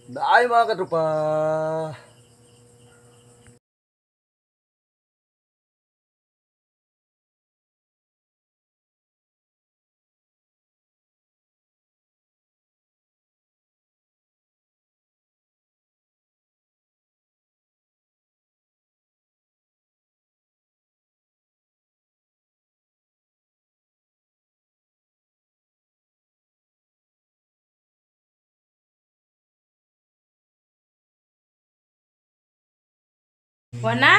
Daay mga katropa. Wana?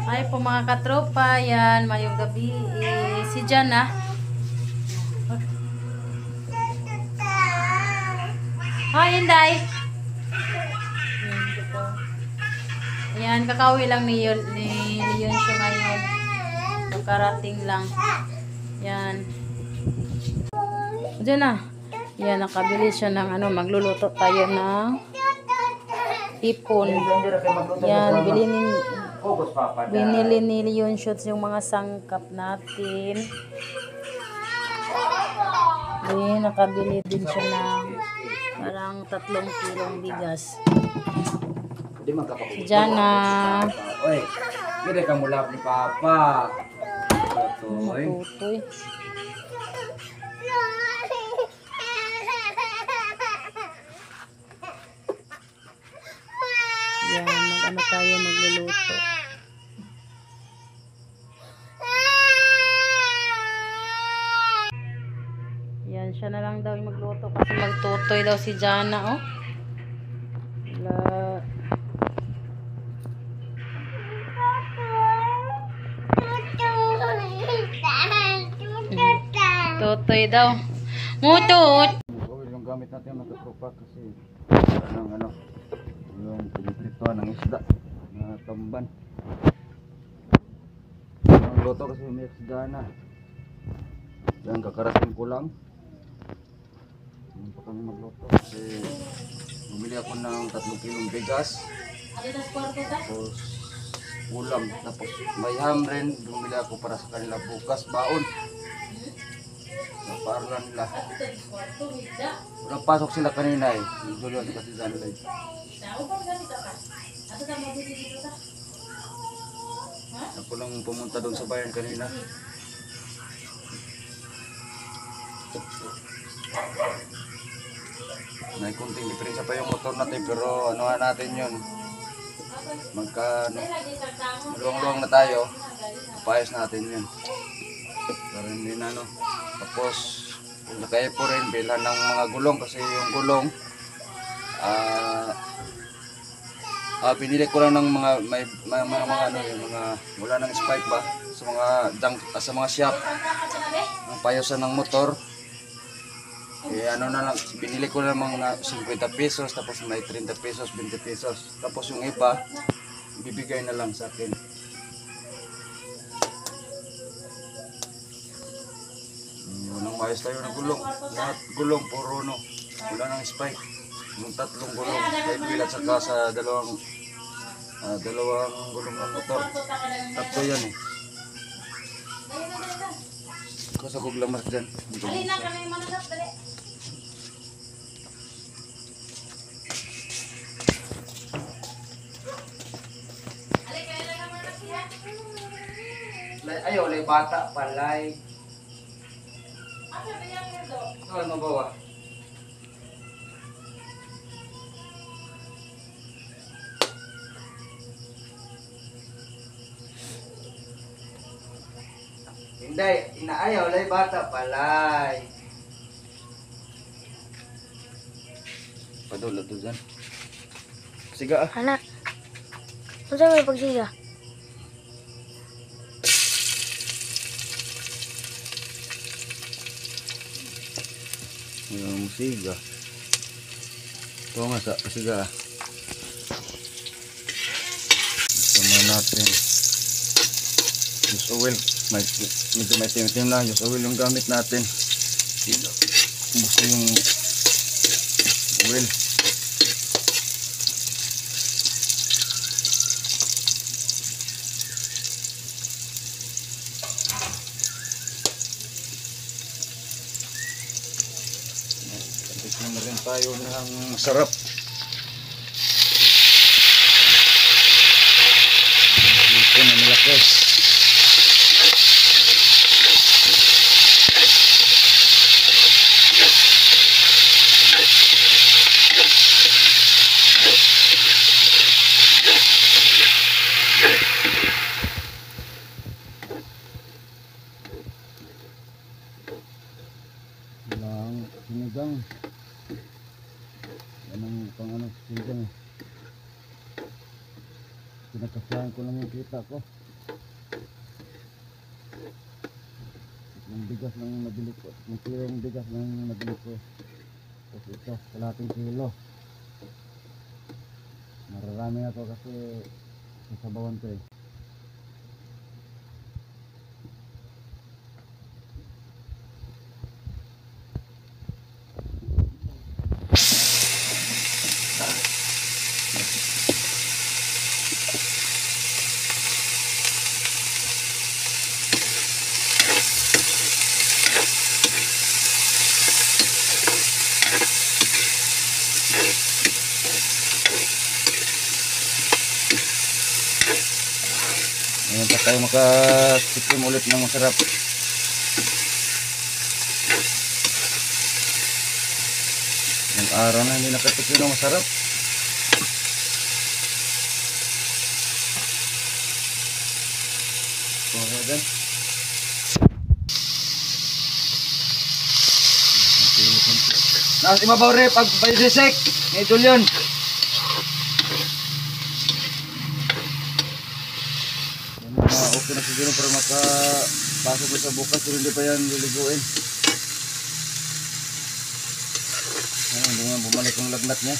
Ay po mga katropa, yan, mayong gabi. Si Jana. Oh, Inday. Yan, kakauwi lang ni Leon siya ngayon. Karating lang. Yan. Jana. Yan, nakabili siya ng ano, magluluto tayo ng ipon. Yan, binili ni Leon Shoots yung mga sangkap natin. Nakabili din siya ng parang 3 kilong bigas. Si Jana. Oy, hindi ka mula ni Papa. Tutoy. Yan, mag-ano tayo magluluto. Yan, siya na lang daw yung magluto kasi magtutoy daw si Jana, oh. Tutoy daw. Mutut! Yung gamit natin mga katropa kasi ng yung piniprituan ng isda na tamban. Ang luto kasi may isda na. Yan, kakarating ko lang. Hindi pa kami magluto kasi bumili ako ng 3 kilong bigas. Tapos ulam. Tapos may ham rin. Bumili ako para sa kanila bukas baon. Napaarlan nila. Pasok sila kanina eh. Dulo kasi dyan nila. Ako lang pumunta doon sa bayan kanina. May kunting diferensya pa yung motor natin pero ano natin yun. Luwang-luwang na tayo. Paayos natin yun. Pero hindi na no. Tapos kaya po rin bilhan ng mga gulong kasi yung gulong binili ko lang ng mga yung mga wala ng spike ba sa mga shop ang payosan ng motor. Ano na lang, binili ko lang mga 50 pesos, tapos may 30 pesos, 20 pesos. Tapos yung iba, bibigay na lang sa akin. Unang mayos tayo ng gulong. Lahat gulong, puro no. Wala ng spike. Yung 3 gulong. Kahit bilat saka sa dalawang gulong ng motor. 3 yan eh. Kasi kung lamas dyan. Ayaw, lay bata palay. Ano mabawa? Hindi, inaayaw, lay bata palay. Padulad to dyan. Siga ah. Anak, ano sa'yo may pagsiga? Yung siga. Ito nga sa siga. Sama natin. Use oil. Medyo may tim-tim lang. Use oil yung gamit natin. Gusto yung oil. Tignan na rin tayo ng sarap. Okay. Lang sinigang. Yan ang pang ano, sinigang eh. Pinagkasahan ko lang yung kita ko. Yung bigas lang yung nabili ko. Yung kilong bigas lang yung nabili ko. Tapos ito, kalating kilo. Mararami na to kasi sasabawan ko eh. Ngayon pa tayo makasikim ulit ng masarap. Yung araw na hindi nakatikim ng masarap. Kuha dyan. Nasa imabaw rin pag baydisek. Idol yun. Okay na siguro para makapasok ko sa bukas pero hindi pa yan liliguin. Hindi nga bumalik yung lagnat niya.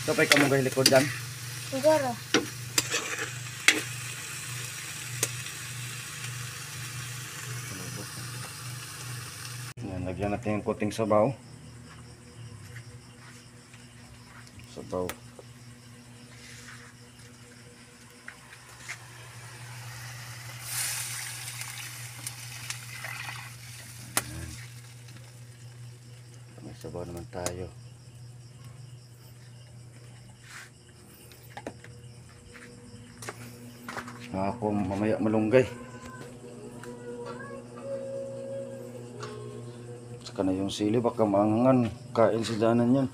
Ito pa ikaw mong likod dyan. Siguro. Yan, lagyan natin yung kuting sabaw. Sabaw. Ayan. May sabaw naman tayo. Ako mamaya malunggay. Saka na yung sili, baka maangan. Kain si danan yan.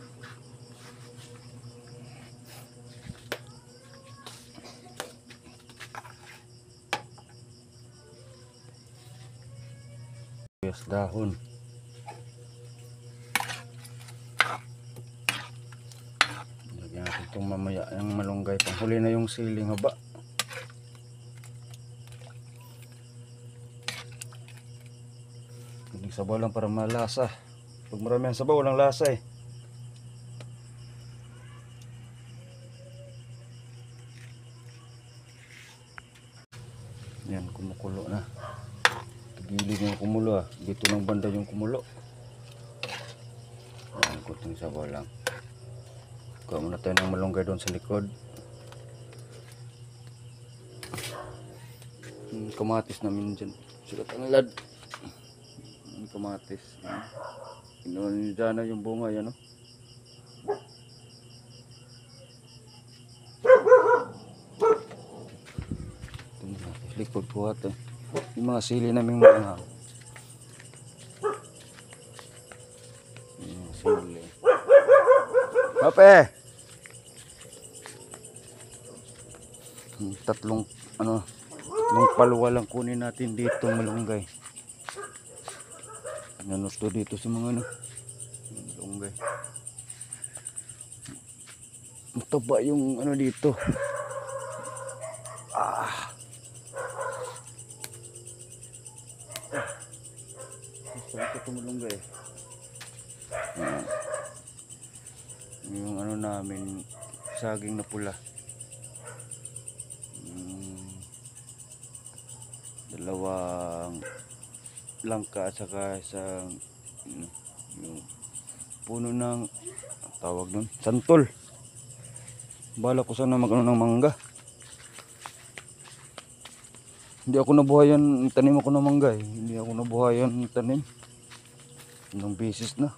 Yes, dahon. Lagyan natin itong mamaya yung malunggay. Panghuli na yung siling haba. Sabaw lang para malasa. Pag marami ang sabaw, walang lasa eh. Yan, kumukulo na. Gilid yung kumulo ah. Dito ng banda yung kumulo. Yan, kunting sabaw lang. Kuha muna tayo ng malunggay doon sa likod. Kamatis namin dyan. Sulat ang lad. Kamatis. Inuwan nyo dyan na yung bunga yan, no? Likod po ito. Yung mga sili naming mga sili. Mape! Tatlong paluwa lang kunin natin dito malunggay. Nanusto dito sa mga malunggay. Mataba yung dito. Gusto ko malunggay. Yung namin saging na pula. Dalawang langka at saka isang yung puno ng tawag nun, santol. Bala ko sana ng mangga. Hindi ako nabuhayan, tanim ako ng mangga eh. Hindi ako nabuhayan tanim. Ilang beses na.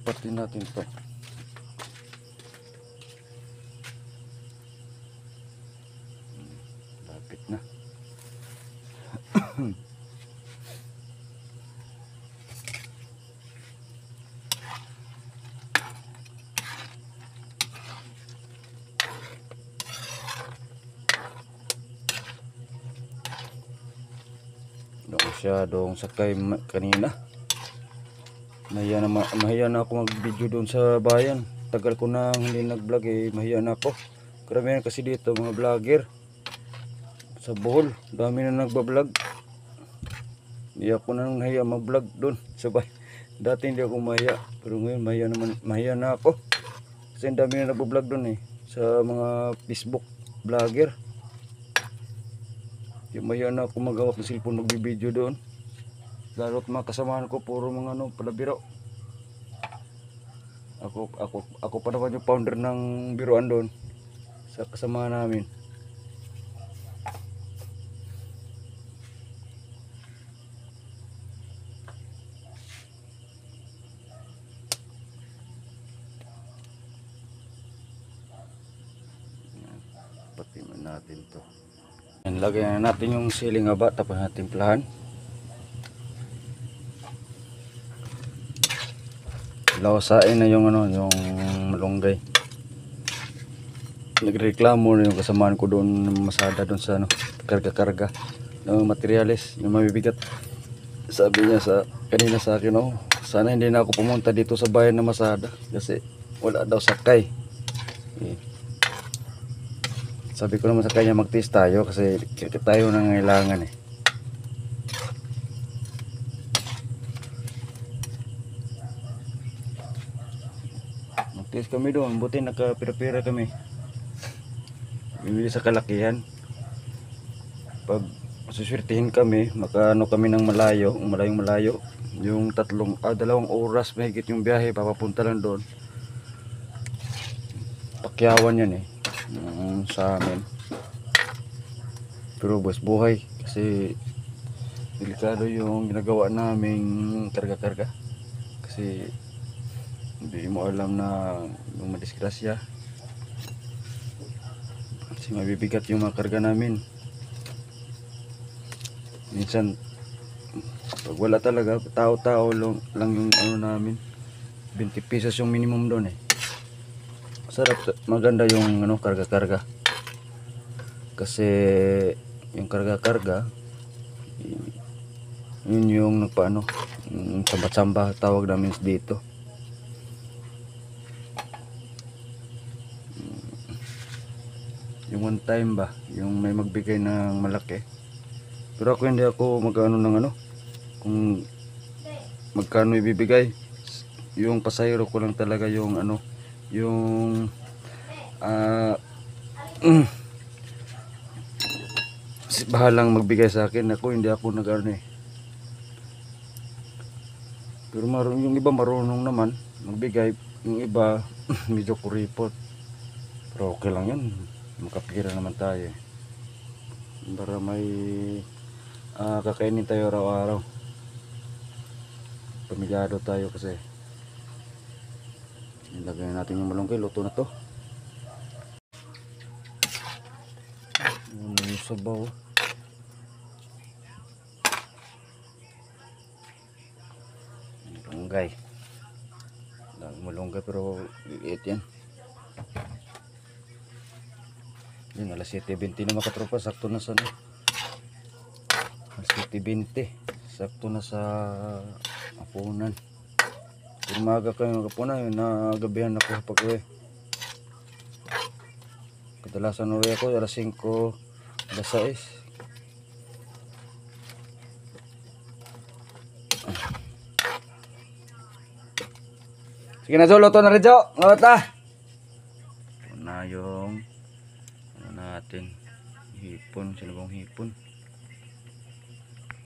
Pati natin to. Lapit na. Masyadong sakay kanina. Mahiya na ako mag-video doon sa bayan. Tagal ko na hindi nag-vlog eh. Mahiya na ako. Karamihan kasi dito mga vlogger. Sa Bohol, dami na nagba-vlog. Hindi ako na nahiya mag-vlog doon sa bayan. Dati hindi ako mahiya. Pero ngayon mahiya na ako. Kasi dami na nagba-vlog doon eh. Sa mga Facebook vlogger. Yung mahiya na ako mag-awak ng cellphone mag-video doon. Lalo't mga kasamahan ko puro mga palabiro. Ako pa naman yung founder ng biruan doon sa kasama namin. Pati natin to. Yan, lagyan na natin yung siling haba tapos natin timplahan. Lawasain na yung yung malunggay. Nagreklamo na yung kasamaan ko doon ng masada doon sa karga-karga ng materyales, yung mabibigat. Sabi niya kanina sa akin, sana hindi na ako pumunta dito sa bayan na Masada kasi wala daw sakay. Sabi ko naman sa kanya mag-test tayo kasi tayo nangailangan eh. Mag-test kami doon, buti nakapira-pira kami. Bibili sa kalakihan. Pag suswertihin kami, makaano kami ng malayong-malayo. Yung 2 oras mahigit yung biyahe, papapunta lang doon. Pakyawan yan eh. Sa amin. Pero bus buhay kasi delikado yung ginagawa naming karga-karga. Kasi hindi mo alam na yung madisgrasya. Kasi mabibigat yung mga karga namin. Minsan pag wala talaga, tao-tao lang yung namin. 20 pesos yung minimum doon eh. Sarap, maganda yung karga-karga. Kasi yung karga-karga yun yung samba-samba tawag namin dito. Yung one time ba, yung may magbigay ng malaki. Pero ako hindi ako magkano ng kung magkano ibibigay. Yung pasayro ko lang talaga yung yung bahalang magbigay sa akin. Ako hindi ako eh. Pero yung iba marunong naman magbigay, yung iba medyo kuripot. Pero okay lang yan, makapira naman tayo para may kakainin tayo araw-araw. Pamilyado tayo kasi. Ilagay natin yung malunggay, luto na to. Yung sabaw. Malunggay. Malunggay pero liit yan. Yan, alas 7:20 na mga katropa, sakto na sa alas 7:20, sakto na sa hapunan. Umaga kayo ng kapunan, yun nagabihan ako pag uwi. Kadalasan uwi ako alas 5, alas 6. Sige na, luto na rin, Jo. Ngawat na. Ito na yung natin hipon, sinabong hipon.